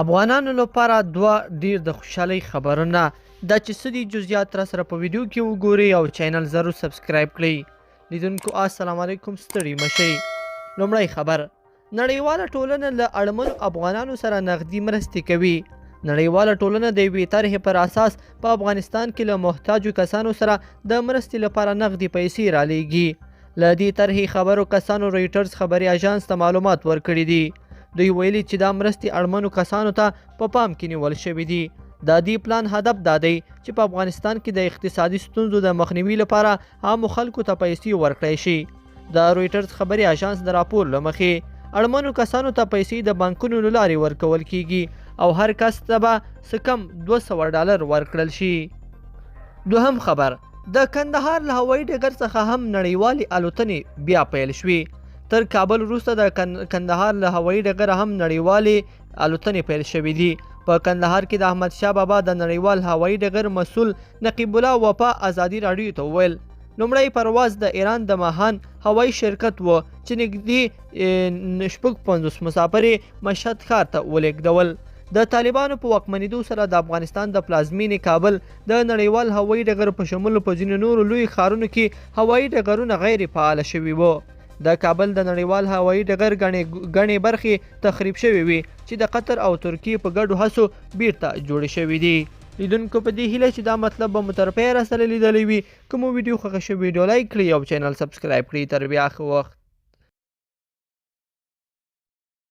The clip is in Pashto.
افغانانو لپاره دوه ډیر د خوشحالۍ خبرونه دا چې څه دي جزئیات را سره په ویډیو کې وګورئ او چینل ضرور سبسکرایب کړئ. لیدونکو السلام علیکم، ستړي مشئ. لومړی خبر، نړیواله ټولنه له اړمنو افغانانو سره نغدي مرستې کوي. نړیواله ټولنه د یوې طرحې پر اساس په افغانستان کې له محتاجو کسانو سره د مرستې لپاره نغدي پیسې رالیږي. له دې طرحې خبرو کسانو رویټرز خبري اژانس ته معلومات ورکړي دي. دوی ویلي چې دا مرستې اړمنو کسانو ته په پام کې نیول شوي دي. د دې پلان هدف دا دی چې په افغانستان کې د اقتصادي ستونزو د مخنیوي لپاره عامو خلکو ته پیسې ورکړی شي. د رویټرز خبري اژانس د راپور له مخې اړمنو کسانو ته پیسې د بانکونو له لارې ورکول کیږي او هر کس ته به څه کم $200 ورکړل شي. دوهم خبر، د کندهار له هوایي ډګر څخه هم نړیوالې الوتنې بیا پیل شوې. تر کابل وروسته د کندهار له هوایي ډګره هم نړیوالې الوتنې پیل شوې دي. په کندهار کې د احمدشاه بابا د نړیوال هوایي ډګر مسؤل نقیب الله وفا ازادي راډیو ته وویل لومړی پرواز د ایران د ماهان هوایي شرکت و چې نږدې 50 مسافر مشهد ښار ته ولېږدول. د طالبانو په واکمنېدو سره د افغانستان د پلازمینې کابل د نړیوال هوایي ډګر په شمول په ځینو نورو لوی ښارونو کې هوایي ډګرونه غیر فعال شوي وو. د کابل د نړیوال هوایي ډګر ګڼې برخې تخریب شوې وي چې د قطر او ترکیې په ګډو هڅو بیرته جوړې شوې دي. لیدونکو په دې هیله چې دا مطلب به مو تر پایه راسره لیدلی وي. که مو ویډیو خوښه شوې ویډیو لایک کړئ او چینل سبسکرایب کړئ. تر بیا ښه وخت.